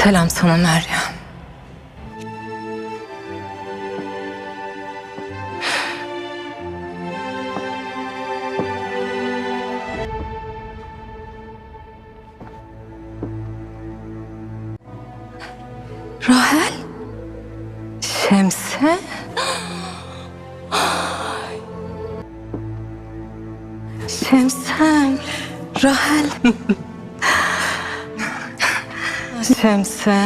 Selam sana Meryem. Rahel? Şemse? Şemsem. Rahel. Şemse.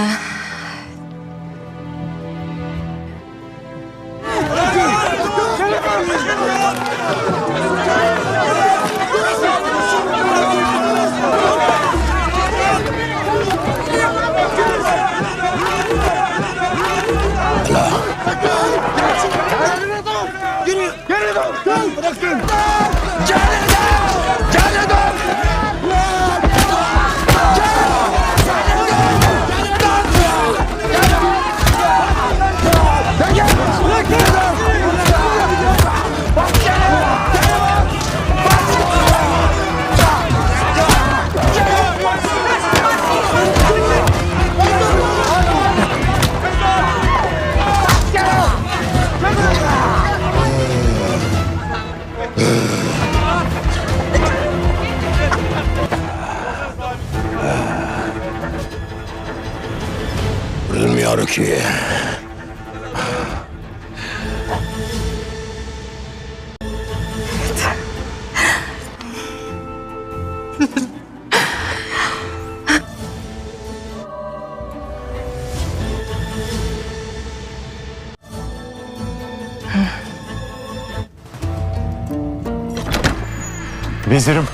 Bilmiyorum ki. Vezirim.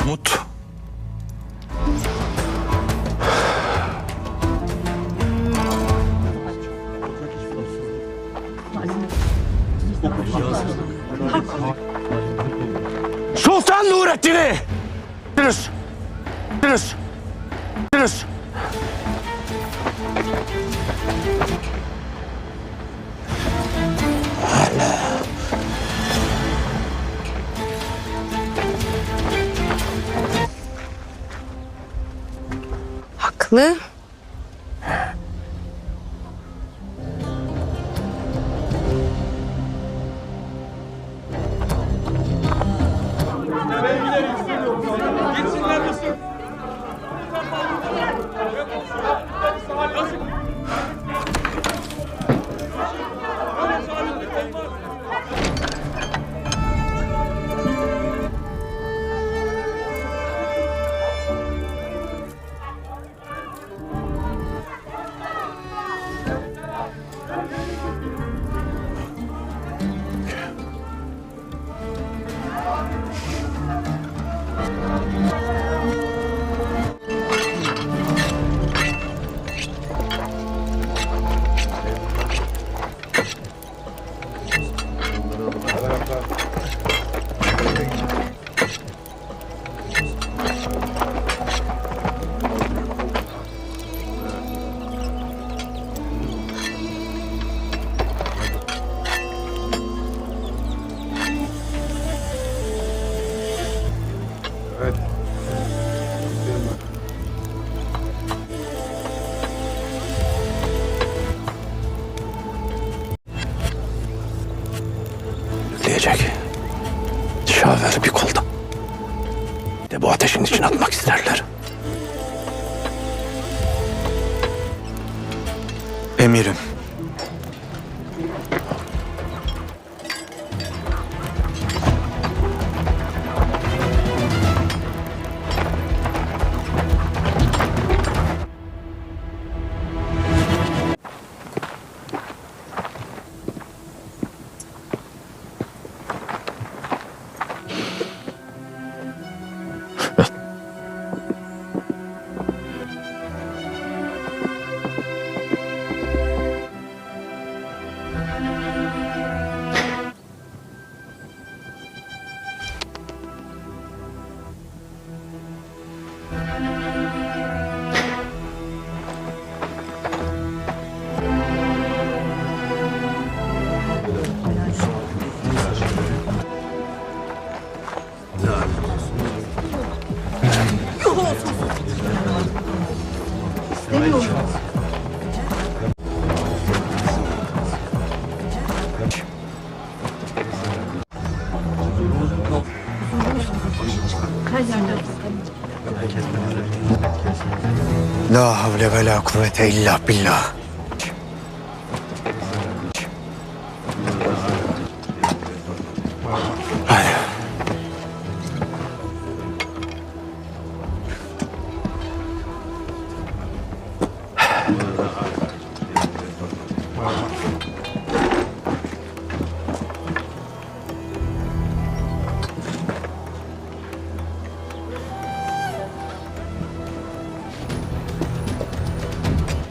Umut. Sultan Nurettin'i! Dürüst! Dürüst! Dürüst! Haklı. Diyecek. Şaver'i bir kolda. Bir de bu ateşin içine atmak isterler. Emirim. La havle ve la kuvvete illa billah.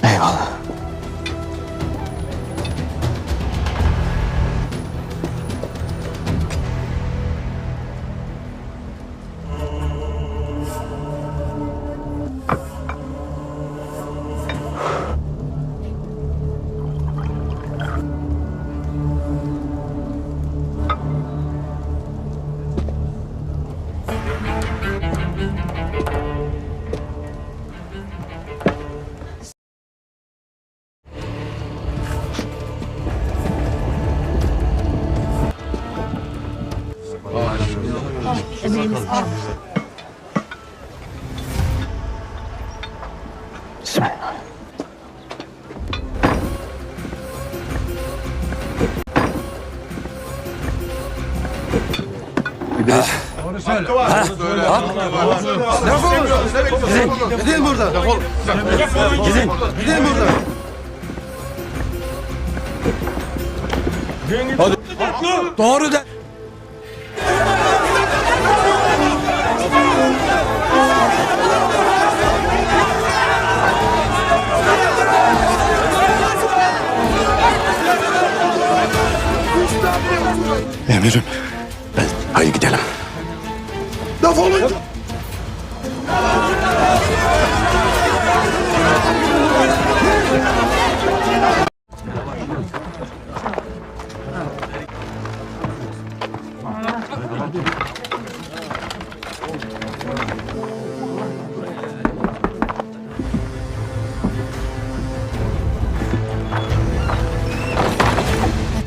Eyvallah. Bismillah. Gidin buradan. Gidin. Gidin buradan. Doğru de. Emirim. Haydi gidelim. Defolun.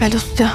الأستاذ.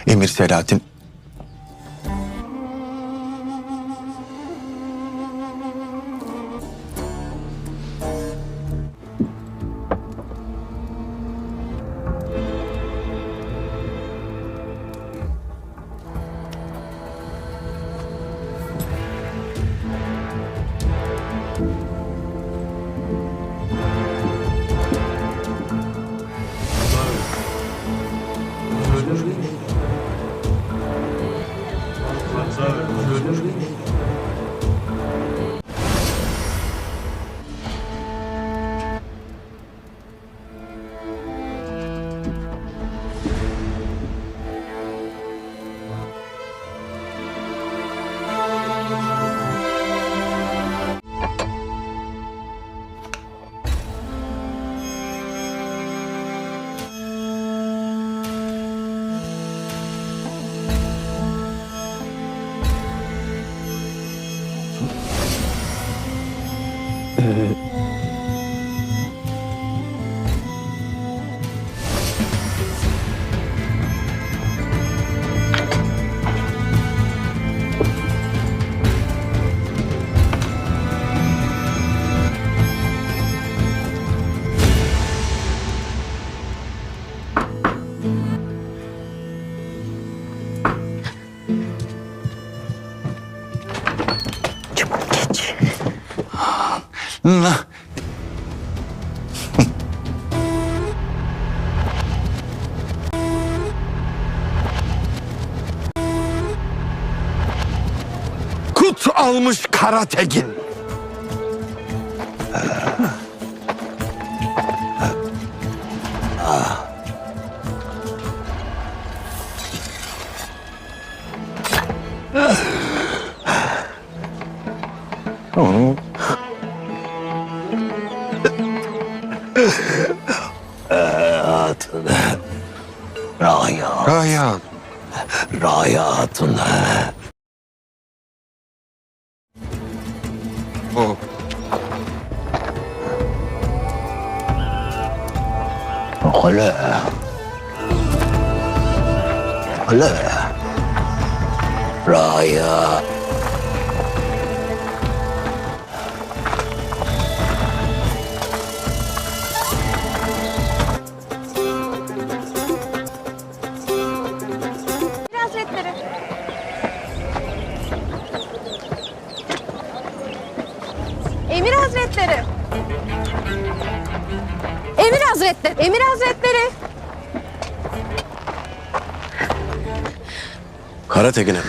Emir Selahattin. Kut almış Karategin. Raya. Raya Hatun. Öyle. Öyle. Raya. Hazretleri. Emir Hazretleri. Emir Hazretleri. Emir Hazretleri. Karategin'im.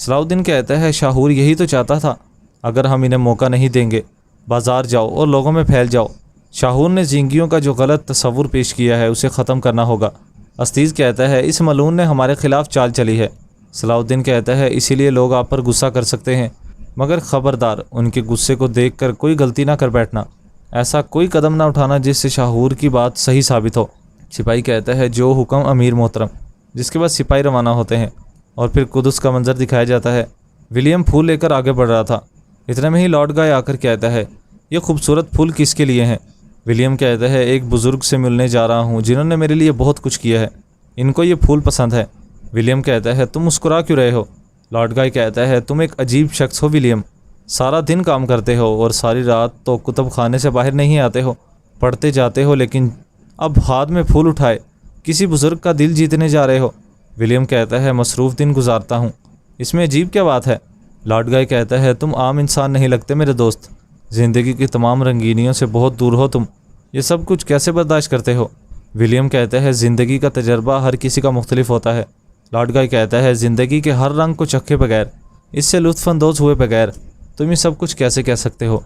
صلاح الدین کہتا ہے شاہور یہی تو چاہتا تھا، اگر ہم انہیں موقع نہیں دیں گے بازار جاؤ اور لوگوں میں پھیل جاؤ۔ شاہور نے زنگیوں کا جو غلط تصور پیش کیا ہے اسے ختم کرنا ہوگا۔ عزیز کہتا ہے اس ملعون نے ہمارے خلاف چال چلی ہے۔ صلاح الدین کہتا ہے اسی لیے لوگ آپ پر غصہ کر سکتے ہیں، مگر خبردار ان کے غصے کو دیکھ کر کوئی غلطی نہ کر بیٹھنا، ایسا کوئی قدم نہ اٹھانا جس سے شاہور کی بات صحیح ثابت ہو۔ سپاہی کہتا ہے جو حکم امیر محترم، جس کے بعد سپاہی روانہ ہوتے ہیں اور پھر قدس کا منظر دکھایا جاتا ہے۔ ولیم پھول لے کر آگے بڑھ رہا تھا، اتنے میں ہی لارڈ گائے آ کر کہتا ہے یہ خوبصورت پھول کس کے لیے ہیں؟ ولیم کہتا ہے ایک بزرگ سے ملنے جا رہا ہوں جنہوں نے میرے لیے بہت کچھ کیا ہے، ان کو یہ پھول پسند ہے۔ ولیم کہتا ہے تم مسکرا کیوں رہے ہو؟ لارڈ گائے کہتا ہے تم ایک عجیب شخص ہو ولیم، سارا دن کام کرتے ہو اور ساری رات تو کتب خانے سے باہر نہیں آتے ہو، پڑھتے جاتے ہو، لیکن اب ہاتھ میں پھول اٹھائے کسی بزرگ کا دل جیتنے جا رہے ہو۔ ولیم کہتا ہے مصروف دن گزارتا ہوں، اس میں عجیب کیا بات ہے؟ لارڈ گائے کہتا ہے تم عام انسان نہیں لگتے میرے دوست، زندگی کی تمام رنگینیوں سے بہت دور ہو تم، یہ سب کچھ کیسے برداشت کرتے ہو؟ ولیم کہتا ہے زندگی کا تجربہ ہر کسی کا مختلف ہوتا ہے۔ لارڈ گائے کہتا ہے زندگی کے ہر رنگ کو چکھے بغیر، اس سے لطف اندوز ہوئے بغیر تم یہ سب کچھ کیسے کہہ سکتے ہو؟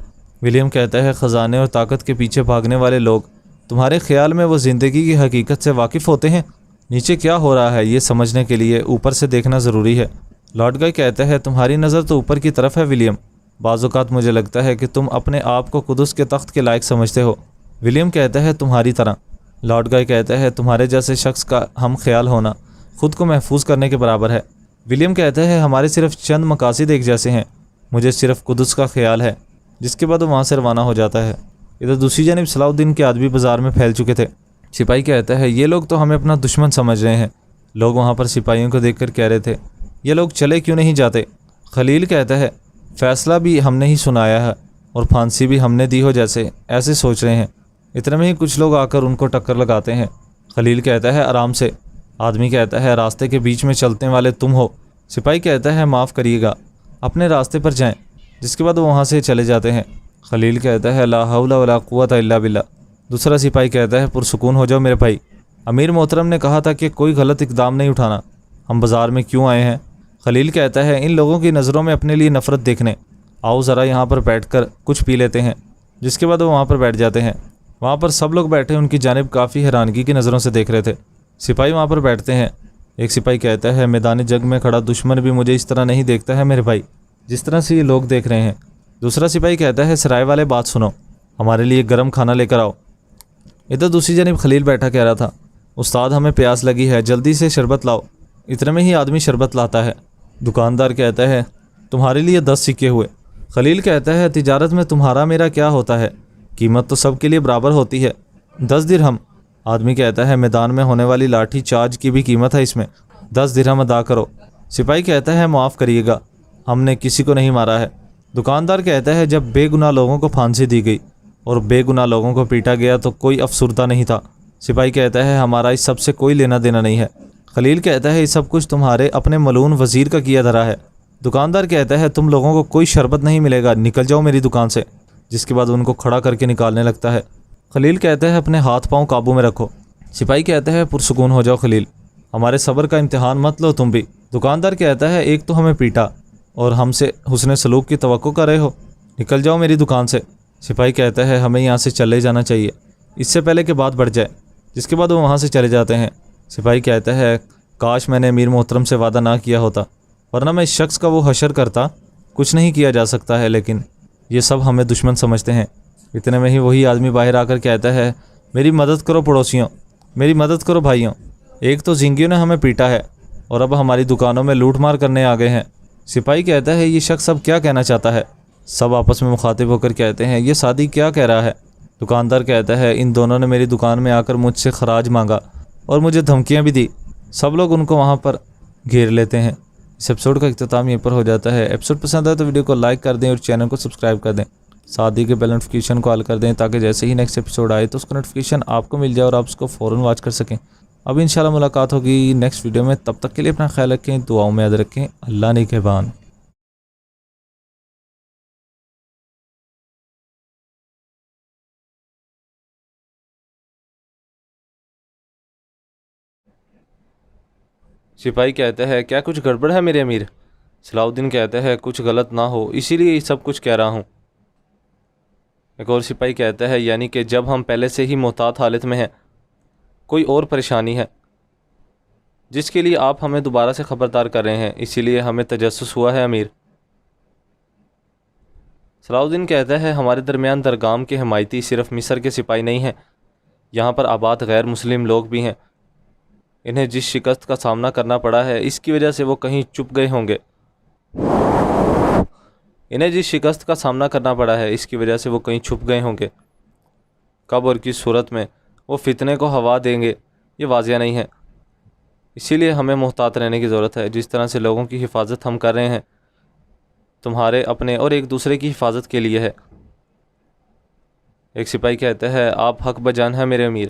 ولیم کہتا ہے خزانے اور طاقت کے پیچھے بھاگنے والے لوگ تمہارے خیال میں وہ زندگی کی حقیقت سے واقف ہوتے ہیں؟ نیچے کیا ہو رہا ہے یہ سمجھنے کے لیے اوپر سے دیکھنا ضروری ہے۔ لارڈ گائے کہتا ہے تمہاری نظر تو اوپر کی طرف ہے ولیم، بعض اوقات مجھے لگتا ہے کہ تم اپنے آپ کو قدس کے تخت کے لائق سمجھتے ہو۔ ولیم کہتا ہے تمہاری طرح۔ لارڈ گائے کہتا ہے تمہارے جیسے شخص کا ہم خیال ہونا خود کو محفوظ کرنے کے برابر ہے۔ ولیم کہتا ہے ہمارے صرف چند مقاصد ایک جیسے ہیں، مجھے صرف قدس کا خیال ہے، جس کے بعد وہ وہاں سے روانہ ہو جاتا ہے۔ ادھر دوسری جانب صلاح الدین کے آدمی بازار میں پھیل چکے تھے۔ سپاہی کہتا ہے یہ لوگ تو ہمیں اپنا دشمن سمجھ رہے ہیں۔ لوگ وہاں پر سپاہیوں کو دیکھ کر کہہ رہے تھے یہ لوگ چلے کیوں نہیں جاتے؟ خلیل کہتا ہے فیصلہ بھی ہم نے ہی سنایا ہے اور پھانسی بھی ہم نے دی ہو جیسے ایسے سوچ رہے ہیں۔ اتنے میں ہی کچھ لوگ آ کر ان کو ٹکر لگاتے ہیں۔ خلیل کہتا ہے آرام سے۔ آدمی کہتا ہے راستے کے بیچ میں چلنے والے تم ہو۔ سپاہی کہتا ہے معاف کریے گا، اپنے راستے پر جائیں، جس کے بعد وہ وہاں سے چلے جاتے ہیں۔ خلیل کہتا ہے لا حول ولا قوت الا باللہ۔ دوسرا سپاہی کہتا ہے پرسکون ہو جاؤ میرے بھائی، امیر محترم نے کہا تھا کہ کوئی غلط اقدام نہیں اٹھانا، ہم بازار میں کیوں آئے ہیں؟ خلیل کہتا ہے ان لوگوں کی نظروں میں اپنے لیے نفرت دیکھنے، آؤ ذرا یہاں پر بیٹھ کر کچھ پی لیتے ہیں، جس کے بعد وہ وہاں پر بیٹھ جاتے ہیں۔ وہاں پر سب لوگ بیٹھے ان کی جانب کافی حیرانگی کی نظروں سے دیکھ رہے تھے۔ سپاہی وہاں پر بیٹھتے ہیں۔ ایک سپاہی کہتا ہے میدان جنگ میں کھڑا دشمن بھی مجھے اس طرح نہیں دیکھتا ہے میرے بھائی، جس طرح سے یہ لوگ دیکھ رہے ہیں۔ دوسرا سپاہی کہتا ہے سرائے والے بات سنو، ہمارے لیے گرم کھانا لے کر آؤ۔ ادھر دوسری جانب خلیل بیٹھا کہہ رہا تھا استاد ہمیں پیاس لگی ہے، جلدی سے شربت لاؤ۔ اتنے میں ہی آدمی شربت لاتا ہے۔ دکاندار کہتا ہے تمہارے لیے 10 سکے ہوئے۔ خلیل کہتا ہے تجارت میں تمہارا میرا کیا ہوتا ہے، قیمت تو سب کے لیے برابر ہوتی ہے، 10 درہم۔ آدمی کہتا ہے میدان میں ہونے والی لاٹھی چارج کی بھی قیمت ہے، اس میں 10 درہم ادا کرو۔ سپاہی کہتا ہے معاف کریے گا، ہم نے کسی کو نہیں مارا ہے۔ دکاندار کہتا ہے جب بے گناہ لوگوں کو پھانسی دی گئی اور بے گناہ لوگوں کو پیٹا گیا تو کوئی افسردہ نہیں تھا۔ سپاہی کہتا ہے ہمارا اس سب سے کوئی لینا دینا نہیں ہے۔ خلیل کہتا ہے یہ سب کچھ تمہارے اپنے ملعون وزیر کا کیا دھرا ہے۔ دکاندار کہتا ہے تم لوگوں کو کوئی شربت نہیں ملے گا، نکل جاؤ میری دکان سے، جس کے بعد ان کو کھڑا کر کے نکالنے لگتا ہے۔ خلیل کہتا ہے اپنے ہاتھ پاؤں قابو میں رکھو۔ سپاہی کہتا ہے پرسکون ہو جاؤ خلیل، ہمارے صبر کا امتحان مت لو تم بھی۔ دکاندار کہتا ہے ایک تو ہمیں پیٹا اور ہم سے حسن سلوک کی توقع کر رہے ہو، نکل جاؤ میری دکان سے۔ سپاہی کہتا ہے ہمیں یہاں سے چلے جانا چاہیے اس سے پہلے کہ بات بڑھ جائے، جس کے بعد وہ وہاں سے چلے جاتے ہیں۔ سپاہی کہتا ہے کاش میں نے امیر محترم سے وعدہ نہ کیا ہوتا، ورنہ میں اس شخص کا وہ حشر کرتا۔ کچھ نہیں کیا جا سکتا ہے، لیکن یہ سب ہمیں دشمن سمجھتے ہیں۔ اتنے میں ہی وہی آدمی باہر آ کر کہتا ہے میری مدد کرو پڑوسیوں، میری مدد کرو بھائیوں، ایک تو زنگیوں نے ہمیں پیٹا ہے اور اب ہماری دکانوں میں لوٹ مار کرنے آ گئے ہیں۔ سپاہی کہتا ہے یہ شخص اب کیا کہنا چاہتا ہے؟ سب آپس میں مخاطب ہو کر کہتے ہیں یہ سعدی کیا کہہ رہا ہے؟ دکاندار کہتا ہے ان دونوں نے میری دکان میں آ کر مجھ سے خراج مانگا اور مجھے دھمکیاں بھی دی۔ سب لوگ ان کو وہاں پر گھیر لیتے ہیں۔ اس ایپیسوڈ کا اختتام یہیں پر ہو جاتا ہے۔ ایپیسوڈ پسند آئے تو ویڈیو کو لائک کر دیں اور چینل کو سبسکرائب کر دیں، ساتھ ہی کے بیل نوٹیفیکیشن کو آل کر دیں تاکہ جیسے ہی نیکسٹ ایپیسوڈ آئے تو اس کا نوٹیفیکیشن آپ کو مل جائے اور آپ اس کو فوراً واچ کر سکیں۔ اب انشاءاللہ ملاقات ہوگی نیکسٹ ویڈیو میں، تب تک کے لیے اپنا خیال رکھیں، دعاؤں میں یاد رکھیں۔ اللہ نگہبان۔ سپاہی کہتا ہے کیا کچھ گڑبڑ ہے میرے امیر؟ صلاح الدین کہتا ہے کچھ غلط نہ ہو اسی لیے یہ سب کچھ کہہ رہا ہوں۔ ایک اور سپاہی کہتا ہے یعنی کہ جب ہم پہلے سے ہی محتاط حالت میں ہیں، کوئی اور پریشانی ہے جس کے لیے آپ ہمیں دوبارہ سے خبردار کر رہے ہیں، اسی لیے ہمیں تجسس ہوا ہے امیر۔ صلاح الدین کہتا ہے ہمارے درمیان درگام کے حمایتی صرف مصر کے سپاہی نہیں ہیں، یہاں پر آباد غیر مسلم لوگ بھی ہیں۔ انہیں جس شکست کا سامنا کرنا پڑا ہے اس کی وجہ سے وہ کہیں چھپ گئے ہوں گے۔ انہیں جس شکست کا سامنا کرنا پڑا ہے اس کی وجہ سے وہ کہیں چھپ گئے ہوں گے۔ کب اور کس صورت میں وہ فتنے کو ہوا دیں گے یہ واضح نہیں ہے، اسی لیے ہمیں محتاط رہنے کی ضرورت ہے۔ جس طرح سے لوگوں کی حفاظت ہم کر رہے ہیں تمہارے اپنے اور ایک دوسرے کی حفاظت کے لیے ہے۔ ایک سپاہی کہتا ہے آپ حق بجان ہیں میرے امیر۔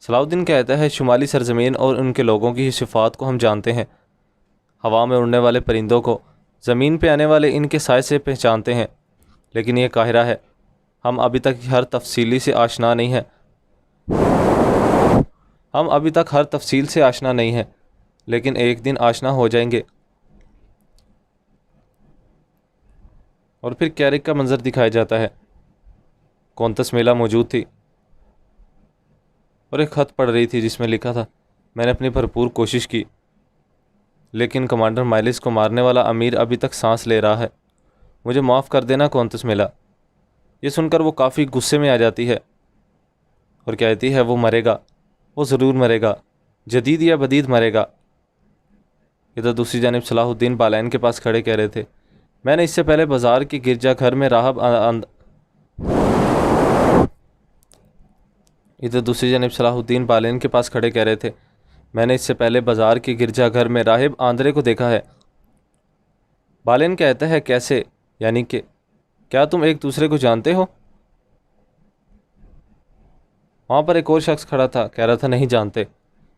صلاح الدین کہتا ہے شمالی سرزمین اور ان کے لوگوں کی صفات کو ہم جانتے ہیں، ہوا میں اڑنے والے پرندوں کو، زمین پہ آنے والے ان کے سائے سے پہچانتے ہیں، لیکن یہ قاہرہ ہے، ہم ابھی تک ہر تفصیل سے آشنا نہیں ہیں، لیکن ایک دن آشنا ہو جائیں گے۔ اور پھر کیرک کا منظر دکھایا جاتا ہے۔ کونتس میلہ موجود تھی اور ایک خط پڑھ رہی تھی جس میں لکھا تھا میں نے اپنی بھرپور کوشش کی لیکن کمانڈر مائلس کو مارنے والا امیر ابھی تک سانس لے رہا ہے، مجھے معاف کر دینا کونتس میلہ۔ یہ سن کر وہ کافی غصے میں آ جاتی ہے اور کہتی ہے وہ مرے گا، وہ ضرور مرے گا، جدید یا بدید مرے گا۔ ادھر دوسری جانب صلاح الدین بالین کے پاس کھڑے کہہ رہے تھے میں نے اس سے پہلے بازار کے گرجا گھر میں راہب آندرے کو دیکھا ہے۔ بالین کہتا ہے کیسے، یعنی کہ کیا تم ایک دوسرے کو جانتے ہو؟ وہاں پر ایک اور شخص کھڑا تھا، کہہ رہا تھا نہیں جانتے،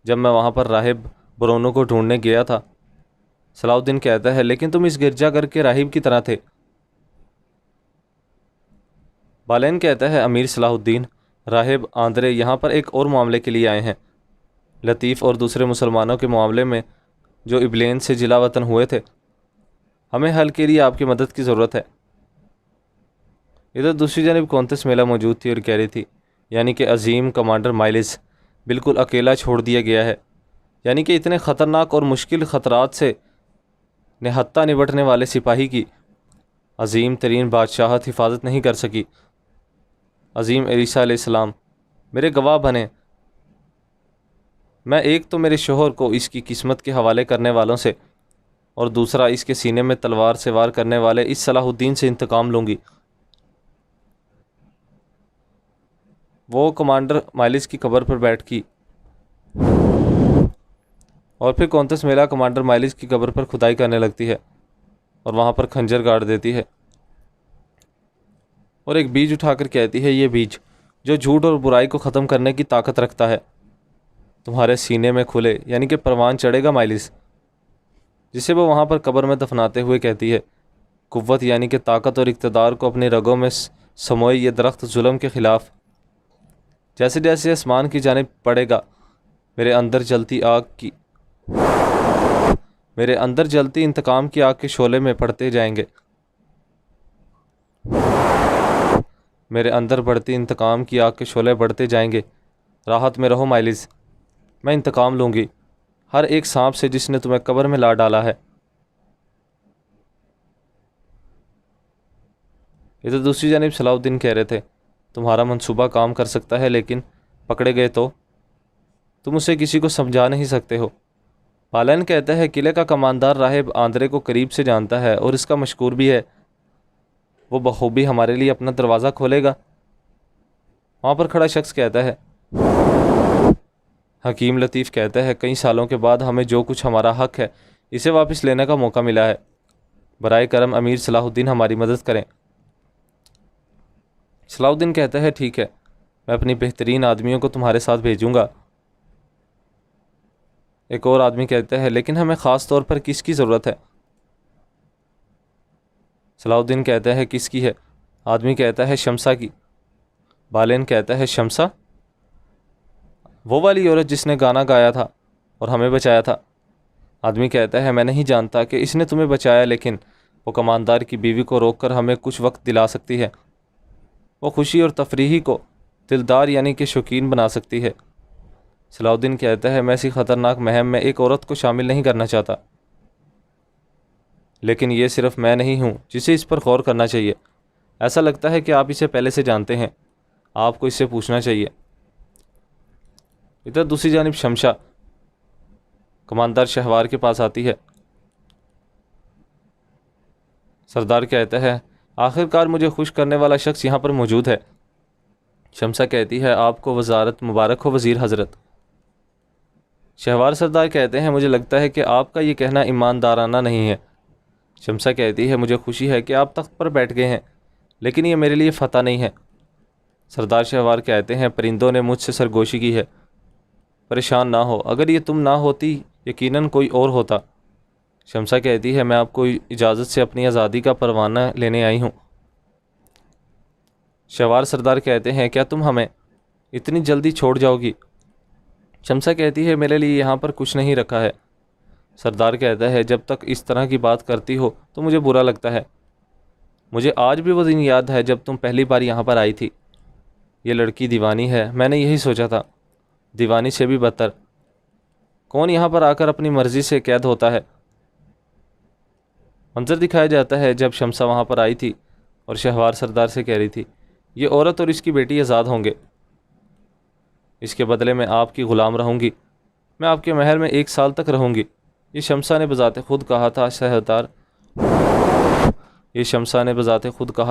جب میں وہاں پر راہب برونو کو ڈھونڈنے گیا تھا۔ صلاح الدین کہتا ہے لیکن تم اس گرجا گھر کے راہب کی طرح تھے۔ بالین کہتا ہے امیر صلاح الدین، راہب آندرے یہاں پر ایک اور معاملے کے لیے آئے ہیں، لطیف اور دوسرے مسلمانوں کے معاملے میں جو ابلین سے جلا وطن ہوئے تھے، ہمیں حل کے لیے آپ کی مدد کی ضرورت ہے۔ ادھر دوسری جانب کونتس میلہ موجود تھی اور کہہ رہی تھی یعنی کہ عظیم کمانڈر مائلس بالکل اکیلا چھوڑ دیا گیا ہے، یعنی کہ اتنے خطرناک اور مشکل خطرات سے نہتہ نبٹنے والے سپاہی کی عظیم ترین بادشاہت حفاظت نہیں کر سکی۔ عظیم عیسیٰ علیہ السلام میرے گواہ بنے، میں ایک تو میرے شوہر کو اس کی قسمت کے حوالے کرنے والوں سے اور دوسرا اس کے سینے میں تلوار سے وار کرنے والے اس صلاح الدین سے انتقام لوں گی۔ وہ کمانڈر مائلس کی قبر پر بیٹھ کی اور پھر کونتس میلہ کمانڈر مائلس کی قبر پر کھدائی کرنے لگتی ہے اور وہاں پر خنجر گاڑ دیتی ہے اور ایک بیج اٹھا کر کہتی ہے یہ بیج جو جھوٹ اور برائی کو ختم کرنے کی طاقت رکھتا ہے تمہارے سینے میں کھلے، یعنی کہ پروان چڑھے گا مائلس، جسے وہ وہاں پر قبر میں دفناتے ہوئے کہتی ہے قوت یعنی کہ طاقت اور اقتدار کو اپنی رگوں میں سموئے یہ درخت ظلم کے خلاف جیسے جیسے آسمان کی جانب پڑے گا میرے اندر جلتی انتقام کی آگ کے شعلے میں پڑتے جائیں گے، میرے اندر بڑھتی انتقام کی آگ کے شعلے بڑھتے جائیں گے۔ راحت میں رہو مائلس، میں انتقام لوں گی ہر ایک سانپ سے جس نے تمہیں قبر میں لا ڈالا ہے۔ ادھر دوسری جانب صلاح الدین کہہ رہے تھے تمہارا منصوبہ کام کر سکتا ہے لیکن پکڑے گئے تو تم اسے کسی کو سمجھا نہیں سکتے ہو۔ بالین کہتا ہے قلعے کا کماندار راہب آندرے کو قریب سے جانتا ہے اور اس کا مشکور بھی ہے، وہ بخوبی ہمارے لیے اپنا دروازہ کھولے گا۔ وہاں پر کھڑا شخص کہتا ہے حکیم لطیف کہتا ہے کئی سالوں کے بعد ہمیں جو کچھ ہمارا حق ہے اسے واپس لینے کا موقع ملا ہے، برائے کرم امیر صلاح الدین ہماری مدد کریں۔ صلاح الدین کہتا ہے ٹھیک ہے، میں اپنی بہترین آدمیوں کو تمہارے ساتھ بھیجوں گا۔ ایک اور آدمی کہتا ہے لیکن ہمیں خاص طور پر کس کی ضرورت ہے؟ صلاح الدین کہتا ہے کس کی ہے؟ آدمی کہتا ہے شمسا کی۔ بالین کہتا ہے شمسا؟ وہ والی عورت جس نے گانا گایا تھا اور ہمیں بچایا تھا؟ آدمی کہتا ہے میں نہیں جانتا کہ اس نے تمہیں بچایا، لیکن وہ کماندار کی بیوی کو روک کر ہمیں کچھ وقت دلا سکتی ہے۔ وہ خوشی اور تفریحی کو دلدار یعنی کہ شوقین بنا سکتی ہے۔ صلاح الدین کہتا ہے میں ایسی خطرناک مہم میں ایک عورت کو شامل نہیں کرنا چاہتا، لیکن یہ صرف میں نہیں ہوں جسے اس پر غور کرنا چاہیے۔ ایسا لگتا ہے کہ آپ اسے پہلے سے جانتے ہیں، آپ کو اس سے پوچھنا چاہیے۔ ادھر دوسری جانب شمشا کماندار شہوار کے پاس آتی ہے۔ سردار کہتا ہے آخر کار مجھے خوش کرنے والا شخص یہاں پر موجود ہے۔ شمسا کہتی ہے آپ کو وزارت مبارک ہو وزیر حضرت۔ شہوار سردار کہتے ہیں مجھے لگتا ہے کہ آپ کا یہ کہنا ایماندارانہ نہیں ہے۔ شمسا کہتی ہے مجھے خوشی ہے کہ آپ تخت پر بیٹھ گئے ہیں، لیکن یہ میرے لیے فتح نہیں ہے۔ سردار شہوار کہتے ہیں پرندوں نے مجھ سے سرگوشی کی ہے، پریشان نہ ہو، اگر یہ تم نہ ہوتی یقیناً کوئی اور ہوتا۔ شمسا کہتی ہے میں آپ کو اجازت سے اپنی آزادی کا پروانہ لینے آئی ہوں۔ شہوار سردار کہتے ہیں کیا تم ہمیں اتنی جلدی چھوڑ جاؤ گی؟ شمسا کہتی ہے میرے لیے یہاں پر کچھ نہیں رکھا ہے۔ سردار کہتا ہے جب تک اس طرح کی بات کرتی ہو تو مجھے برا لگتا ہے۔ مجھے آج بھی وہ دن یاد ہے جب تم پہلی بار یہاں پر آئی تھی۔ یہ لڑکی دیوانی ہے، میں نے یہی سوچا تھا، دیوانی سے بھی بدتر۔ کون یہاں پر آ کر اپنی مرضی سے قید ہوتا ہے؟ منظر دکھایا جاتا ہے جب شمسا وہاں پر آئی تھی اور شہوار سردار سے کہہ رہی تھی یہ عورت اور اس کی بیٹی آزاد ہوں گے، اس کے بدلے میں آپ کی غلام رہوں گی، میں آپ کے محل میں 1 سال تک رہوں گی۔ یہ شمسا نے بذات خود کہا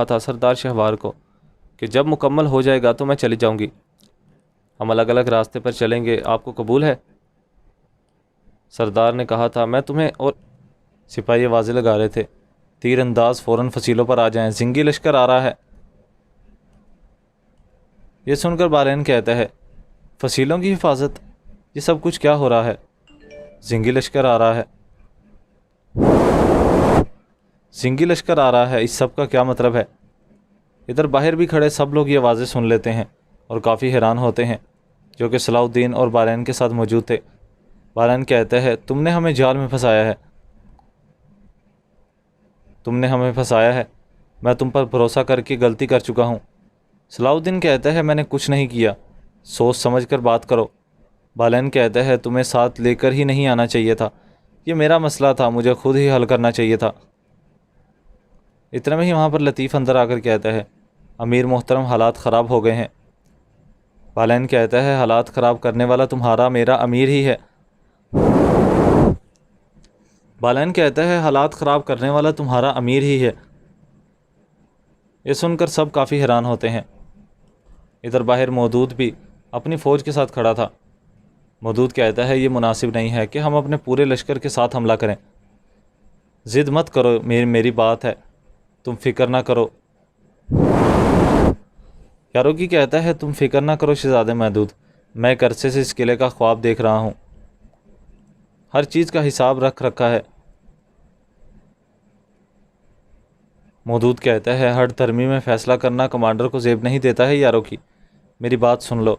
تھا سردار شہوار کو کہ جب مکمل ہو جائے گا تو میں چلی جاؤں گی، ہم الگ الگ راستے پر چلیں گے، آپ کو قبول ہے؟ سردار نے کہا تھا میں تمہیں، اور سپاہی آوازیں لگا رہے تھے تیر انداز فوراً فصیلوں پر آ جائیں، زنگی لشکر آ رہا ہے۔ یہ سن کر بارین کہتا ہے فصیلوں کی حفاظت، یہ سب کچھ کیا ہو رہا ہے؟ زنگی لشکر آ رہا ہے، زنگی لشکر آ رہا ہے، اس سب کا کیا مطلب ہے؟ ادھر باہر بھی کھڑے سب لوگ یہ آوازیں سن لیتے ہیں اور کافی حیران ہوتے ہیں، جو کہ صلاح الدین اور بارین کے ساتھ موجود تھے۔ بارین کہتا ہے تم نے ہمیں جال میں پھنسایا ہے، تم نے ہمیں پھنسایا ہے، میں تم پر بھروسہ کر کے غلطی کر چکا ہوں۔ صلاح الدین کہتا ہے میں نے کچھ نہیں کیا، سوچ سمجھ کر بات کرو۔ بالین کہتا ہے تمہیں ساتھ لے کر ہی نہیں آنا چاہیے تھا، یہ میرا مسئلہ تھا، مجھے خود ہی حل کرنا چاہیے تھا۔ اتنے میں ہی وہاں پر لطیف اندر آ کر کہتا ہے امیر محترم حالات خراب ہو گئے ہیں۔ بالین کہتا ہے حالات خراب کرنے والا تمہارا میرا امیر ہی ہے۔ بالین کہتا ہے حالات خراب کرنے والا تمہارا امیر ہی ہے۔ یہ سن کر سب کافی حیران ہوتے ہیں۔ ادھر باہر مودود بھی اپنی فوج کے ساتھ کھڑا تھا۔ مودود کہتا ہے یہ مناسب نہیں ہے کہ ہم اپنے پورے لشکر کے ساتھ حملہ کریں، ضد مت کرو، میری بات ہے، تم فکر نہ کرو۔ یاروگی کہتا ہے تم فکر نہ کرو شہزادے مودود، میں ایک عرصے سے اس قلعے کا خواب دیکھ رہا ہوں، ہر چیز کا حساب رکھ رکھا ہے۔ مودود کہتا ہے ہر دھرمی میں فیصلہ کرنا کمانڈر کو زیب نہیں دیتا ہے یاروگی، میری بات سن لو۔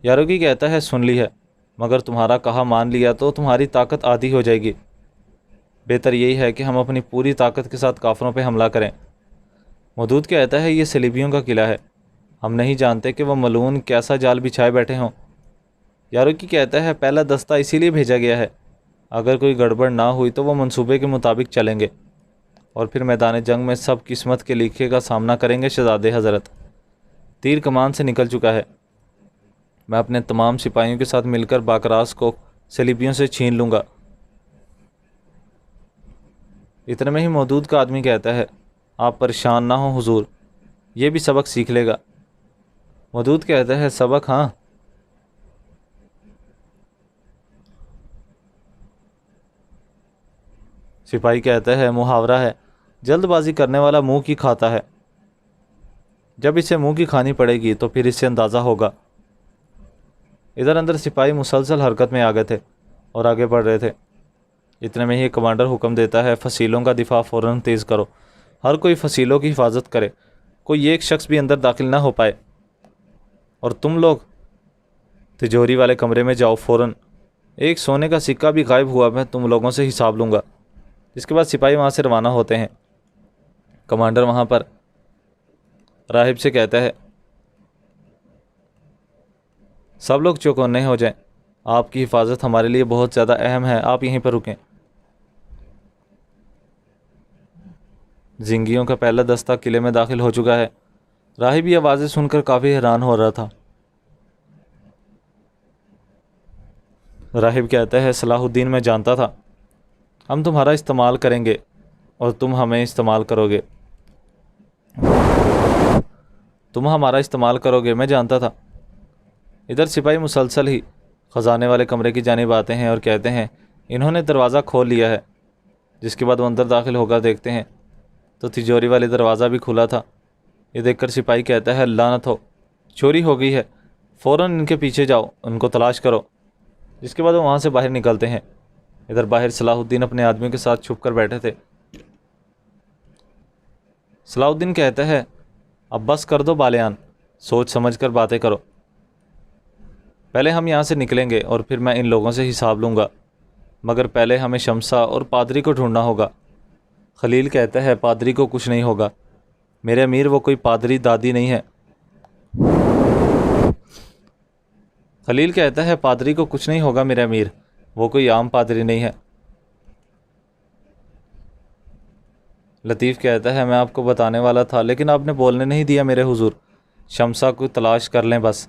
یاروگی کہتا ہے سن لی ہے، مگر تمہارا کہا مان لیا تو تمہاری طاقت آدھی ہو جائے گی، بہتر یہی ہے کہ ہم اپنی پوری طاقت کے ساتھ کافروں پہ حملہ کریں۔ مودود کہتا ہے یہ صلیبیوں کا قلعہ ہے، ہم نہیں جانتے کہ وہ ملعون کیسا جال بچھائے بیٹھے ہوں۔ یاروگی کہتا ہے پہلا دستہ اسی لیے بھیجا گیا ہے، اگر کوئی گڑبڑ نہ ہوئی تو وہ منصوبے کے مطابق چلیں گے اور پھر میدان جنگ میں سب قسمت کے لکھے کا سامنا کریں گے۔ شہزادے حضرت تیر کمان سے نکل چکا ہے، میں اپنے تمام سپاہیوں کے ساتھ مل کر باکراس کو صلیبیوں سے چھین لوں گا۔ اتنے میں ہی مودود کا آدمی کہتا ہے آپ پریشان نہ ہو حضور، یہ بھی سبق سیکھ لے گا۔ مودود کہتا ہے سبق؟ ہاں۔ سپاہی کہتا ہے محاورہ ہے جلد بازی کرنے والا منہ کی کھاتا ہے، جب اسے منہ کی کھانی پڑے گی تو پھر اس سے اندازہ ہوگا۔ ادھر اندر سپاہی مسلسل حرکت میں آ گئے تھے اور آگے بڑھ رہے تھے۔ اتنے میں ہی کمانڈر حکم دیتا ہے فصیلوں کا دفاع فوراً تیز کرو، ہر کوئی فصیلوں کی حفاظت کرے، کوئی ایک شخص بھی اندر داخل نہ ہو پائے، اور تم لوگ تجوری والے کمرے میں جاؤ، فوراً ایک سونے کا سکہ بھی غائب ہوا، میں تم لوگوں سے حساب لوں گا۔ اس کے بعد سپاہی وہاں سے روانہ ہوتے ہیں۔ کمانڈر وہاں پر راہب سے کہتا ہے سب لوگ چوکنے ہو جائیں، آپ کی حفاظت ہمارے لیے بہت زیادہ اہم ہے، آپ یہیں پر رکیں۔ زنگیوں کا پہلا دستہ قلعے میں داخل ہو چکا ہے۔ راہب یہ آوازیں سن کر کافی حیران ہو رہا تھا۔ راہب کہتا ہے صلاح الدین، میں جانتا تھا ہم تمہارا استعمال کریں گے اور تم ہمیں استعمال کرو گے، تم ہمارا استعمال کرو گے، میں جانتا تھا۔ ادھر سپاہی مسلسل ہی خزانے والے کمرے کی جانب آتے ہیں اور کہتے ہیں انہوں نے دروازہ کھول لیا ہے۔ جس کے بعد وہ اندر داخل ہوگا، دیکھتے ہیں تو تجوری والے دروازہ بھی کھلا تھا۔ یہ دیکھ کر سپاہی کہتا ہے لعنت ہو، چوری ہو گئی ہے، فوراً ان کے پیچھے جاؤ، ان کو تلاش کرو۔ جس کے بعد وہ وہاں سے باہر نکلتے ہیں۔ ادھر باہر صلاح الدین اپنے آدمیوں کے ساتھ چھپ کر بیٹھے تھے۔ صلاح الدین کہتا ہے اب بس کر دو بالیان، سوچ سمجھ کر باتیں کرو، پہلے ہم یہاں سے نکلیں گے اور پھر میں ان لوگوں سے حساب لوں گا، مگر پہلے ہمیں شمسا اور پادری کو ڈھونڈنا ہوگا۔ خلیل کہتا ہے پادری کو کچھ نہیں ہوگا میرے امیر، وہ کوئی پادری دادی نہیں ہے۔ خلیل کہتا ہے پادری کو کچھ نہیں ہوگا میرے امیر، وہ کوئی عام پادری نہیں ہے۔ لطیف کہتا ہے میں آپ کو بتانے والا تھا لیکن آپ نے بولنے نہیں دیا میرے حضور، شمسا کو تلاش کر لیں بس۔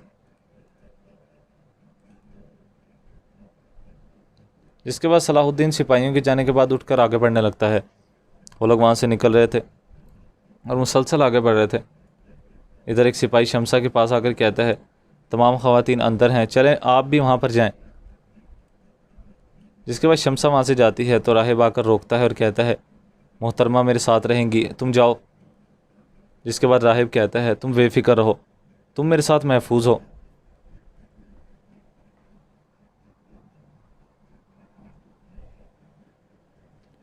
جس کے بعد صلاح الدین سپاہیوں کے جانے کے بعد اٹھ کر آگے بڑھنے لگتا ہے۔ وہ لوگ وہاں سے نکل رہے تھے اور مسلسل آگے بڑھ رہے تھے۔ ادھر ایک سپاہی شمسا کے پاس آ کر کہتا ہے تمام خواتین اندر ہیں، چلیں آپ بھی وہاں پر جائیں۔ جس کے بعد شمسا وہاں سے جاتی ہے تو راہب آ کر روکتا ہے اور کہتا ہے محترمہ میرے ساتھ رہیں گی، تم جاؤ۔ جس کے بعد راہب کہتا ہے تم بے فکر رہو، تم میرے ساتھ محفوظ ہو۔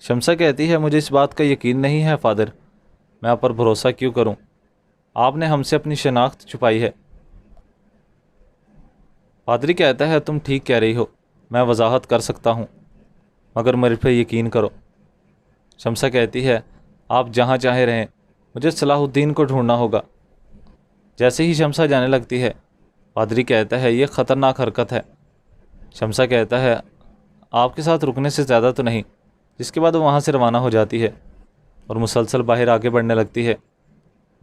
شمسا کہتی ہے مجھے اس بات کا یقین نہیں ہے فادر، میں آپ پر بھروسہ کیوں کروں، آپ نے ہم سے اپنی شناخت چھپائی ہے۔ پادری کہتا ہے تم ٹھیک کہہ رہی ہو، میں وضاحت کر سکتا ہوں، مگر میرے پہ یقین کرو۔ شمسا کہتی ہے آپ جہاں چاہے رہیں، مجھے صلاح الدین کو ڈھونڈنا ہوگا۔ جیسے ہی شمسا جانے لگتی ہے، پادری کہتا ہے یہ خطرناک حرکت ہے۔ شمسا کہتا ہے آپ کے ساتھ رکنے سے زیادہ تو نہیں۔ جس کے بعد وہ وہاں سے روانہ ہو جاتی ہے اور مسلسل باہر آگے بڑھنے لگتی ہے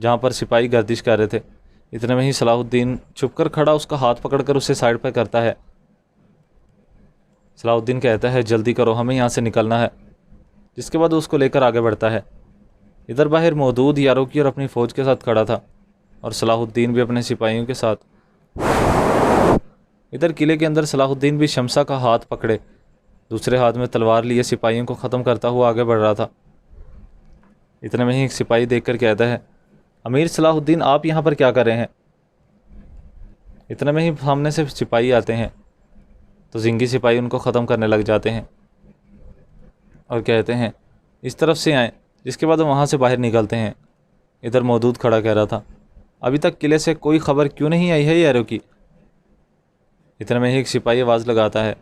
جہاں پر سپاہی گردش کر رہے تھے۔ اتنے میں ہی صلاح الدین چھپ کر کھڑا اس کا ہاتھ پکڑ کر اسے سائڈ پہ کرتا ہے۔ صلاح الدین کہتا ہے جلدی کرو، ہمیں یہاں سے نکلنا ہے۔ جس کے بعد اس کو لے کر آگے بڑھتا ہے۔ ادھر باہر مودود یاروکی اور اپنی فوج کے ساتھ کھڑا تھا اور صلاح الدین بھی اپنے سپاہیوں کے ساتھ۔ ادھر قلعے کے اندر صلاح الدین بھی شمسا کا ہاتھ پکڑے دوسرے ہاتھ میں تلوار لیے سپاہیوں کو ختم کرتا ہوا آگے بڑھ رہا تھا۔ اتنے میں ہی ایک سپاہی دیکھ کر کہتا ہے امیر صلاح الدین آپ یہاں پر کیا کر رہے ہیں؟ اتنے میں ہی سامنے سے سپاہی آتے ہیں تو زنگی سپاہی ان کو ختم کرنے لگ جاتے ہیں اور کہتے ہیں اس طرف سے آئیں۔ جس کے بعد وہ وہاں سے باہر نکلتے ہیں۔ ادھر مودود کھڑا کہہ رہا تھا ابھی تک قلعے سے کوئی خبر کیوں نہیں آئی ہے یارو کی؟ اتنے میں ہی ایک سپاہی آواز لگاتا ہے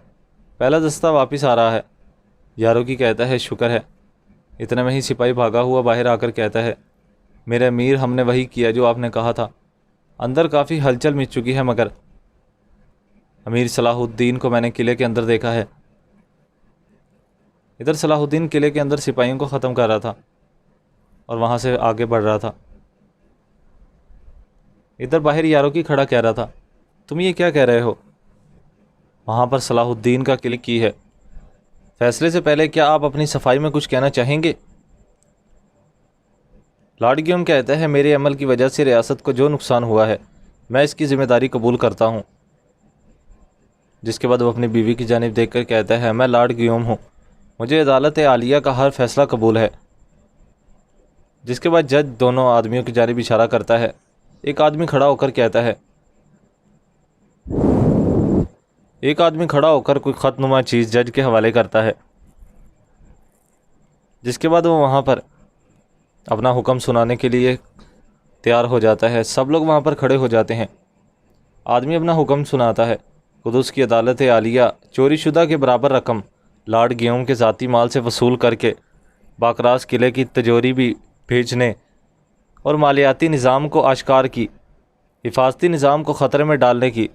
پہلا دستہ واپس آ رہا ہے۔ یارو کی کہتا ہے شکر ہے۔ اتنے میں ہی سپاہی بھاگا ہوا باہر آ کر کہتا ہے میرے امیر ہم نے وہی کیا جو آپ نے کہا تھا، اندر کافی ہلچل مچ چکی ہے مگر امیر صلاح الدین کو میں نے قلعے کے اندر دیکھا ہے۔ ادھر صلاح الدین قلعے کے اندر سپاہیوں کو ختم کر رہا تھا اور وہاں سے آگے بڑھ رہا تھا۔ ادھر باہر یارو کی کھڑا کہہ رہا تھا تم یہ کیا کہہ رہے ہو؟ وہاں پر صلاح الدین کا کلک کی ہے، فیصلے سے پہلے کیا آپ اپنی صفائی میں کچھ کہنا چاہیں گے؟ لارڈ گیوم کہتا ہے میرے عمل کی وجہ سے ریاست کو جو نقصان ہوا ہے میں اس کی ذمہ داری قبول کرتا ہوں۔ جس کے بعد وہ اپنی بیوی کی جانب دیکھ کر کہتا ہے میں لارڈ گیوم ہوں، مجھے عدالت عالیہ کا ہر فیصلہ قبول ہے۔ جس کے بعد جج دونوں آدمیوں کی جانب اشارہ کرتا ہے۔ ایک آدمی کھڑا ہو کر کہتا ہے کوئی خط نما چیز جج کے حوالے کرتا ہے۔ جس کے بعد وہ وہاں پر اپنا حکم سنانے کے لیے تیار ہو جاتا ہے۔ سب لوگ وہاں پر کھڑے ہو جاتے ہیں۔ آدمی اپنا حکم سناتا ہے قدس کی عدالت عالیہ چوری شدہ کے برابر رقم لارڈ گیوم کے ذاتی مال سے وصول کر کے باکراس قلعے کی تجوری بھی بھیجنے اور مالیاتی نظام کو آشکار کی حفاظتی نظام کو خطرے میں ڈالنے کی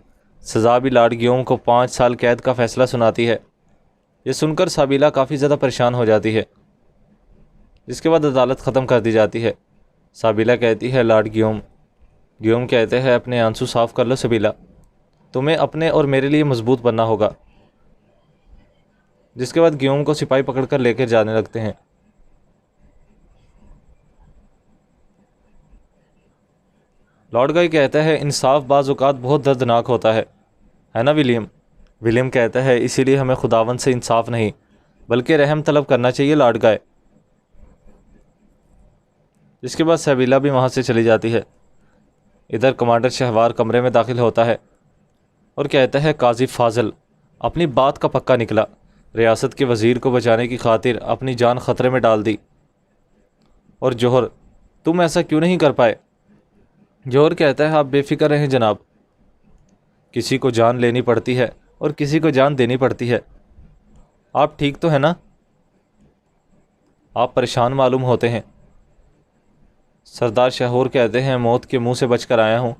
سزا بھی لارڈ گیوم کو 5 سال قید کا فیصلہ سناتی ہے۔ یہ سن کر سابیلہ کافی زیادہ پریشان ہو جاتی ہے، جس کے بعد عدالت ختم کر دی جاتی ہے۔ سابیلہ کہتی ہے لارڈ گیوم کہتے ہیں اپنے آنسو صاف کر لو سابیلہ، تمہیں اپنے اور میرے لیے مضبوط بننا ہوگا۔ جس کے بعد گیوم کو سپاہی پکڑ کر لے کر جانے لگتے ہیں۔ لارڈ گائے کہتا ہے انصاف بعض اوقات بہت دردناک ہوتا ہے نا ولیم کہتا ہے اسی لیے ہمیں خداوند سے انصاف نہیں بلکہ رحم طلب کرنا چاہیے لارڈ گائے۔ جس کے بعد سابیلہ بھی وہاں سے چلی جاتی ہے۔ ادھر کمانڈر شہوار کمرے میں داخل ہوتا ہے اور کہتا ہے قاضی فاضل اپنی بات کا پکا نکلا، ریاست کے وزیر کو بچانے کی خاطر اپنی جان خطرے میں ڈال دی۔ اور جوہر تم ایسا کیوں نہیں کر پائے؟ جوہر کہتا ہے آپ بے فکر رہیں جناب، کسی کو جان لینی پڑتی ہے اور کسی کو جان دینی پڑتی ہے۔ آپ ٹھیک تو ہیں نا؟ آپ پریشان معلوم ہوتے ہیں۔ سردار شاہور کہتے ہیں موت کے منہ سے بچ کر آیا ہوں،